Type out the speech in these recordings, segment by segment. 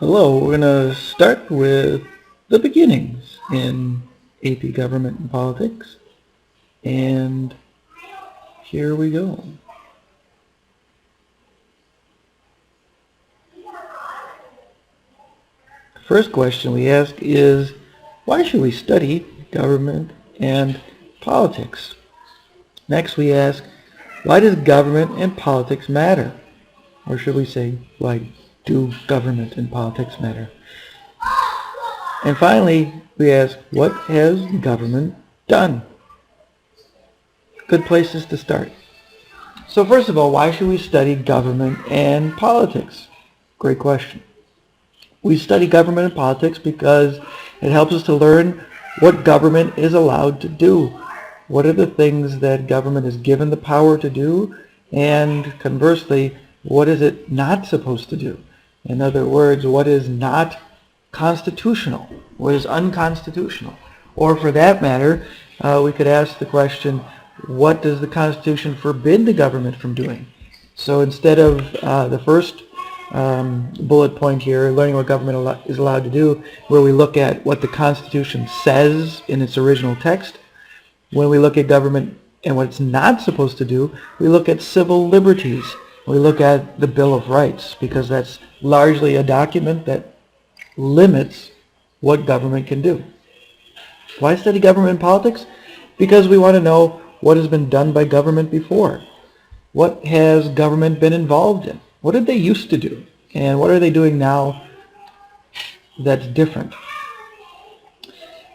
Hello, we're going to start with the beginnings in AP Government and Politics. And here we go. The first question we ask is, why should we study government and politics? Next we ask, why does government and politics matter? Or should we say, why do government and politics matter? And finally, we ask, what has government done? Good places to start. So first of all, why should we study government and politics? Great question. We study government and politics because it helps us to learn what government is allowed to do. What are the things that government is given the power to do? And conversely, what is it not supposed to do? In other words, what is not constitutional? What is unconstitutional? Or for that matter, we could ask the question, what does the Constitution forbid the government from doing? So instead of the first bullet point here, learning what government is allowed to do, where we look at what the Constitution says in its original text, when we look at government and what it's not supposed to do, we look at civil liberties. We look at the Bill of Rights, because that's largely a document that limits what government can do. Why study government and politics? Because we want to know what has been done by government before. What has government been involved in? What did they used to do? And what are they doing now that's different?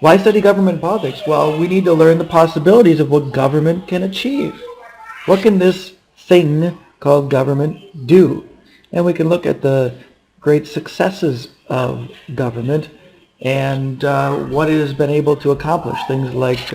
Why study government and politics? Well, we need to learn the possibilities of what government can achieve. What can this thing called government do? And we can look at the great successes of government and what it has been able to accomplish. Things like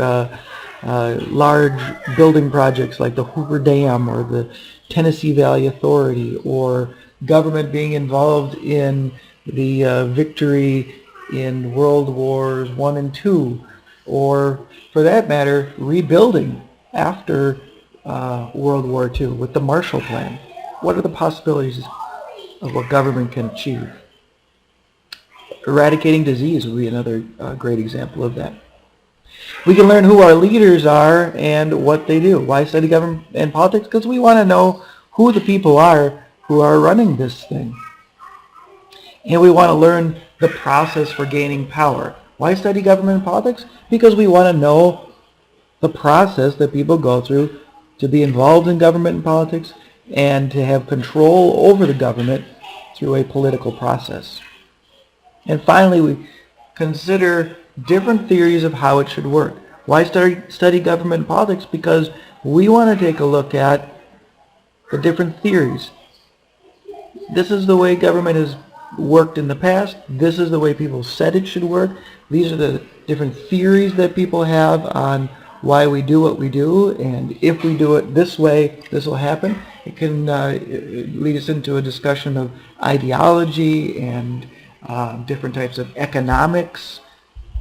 large building projects like the Hoover Dam or the Tennessee Valley Authority, or government being involved in the victory in World Wars I and II, or for that matter, rebuilding after World War II with the Marshall Plan. What are the possibilities of what government can achieve? Eradicating disease would be another great example of that. We can learn who our leaders are and what they do. Why study government and politics? Because we want to know who the people are who are running this thing. And we want to learn the process for gaining power. Why study government and politics? Because we want to know the process that people go through to be involved in government and politics and to have control over the government through a political process. And finally, we consider different theories of how it should work. Why study government and politics? Because we want to take a look at the different theories. This is the way government has worked in the past. This is the way people said it should work. These are the different theories that people have on why we do what we do, and if we do it this way, this will happen. It can lead us into a discussion of ideology and different types of economics.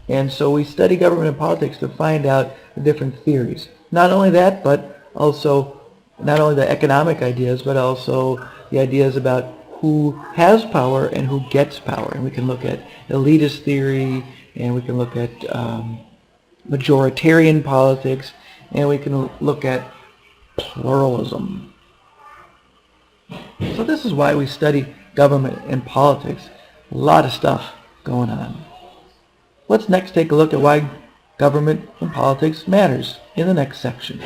And so we study government and politics to find out the different theories. Not only that, but also not only the economic ideas, but also the ideas about who has power and who gets power. And we can look at elitist theory, and we can look at majoritarian politics, and we can look at pluralism. So this is why we study government and politics. A lot of stuff going on. Let's next take a look at why government and politics matters in the next section.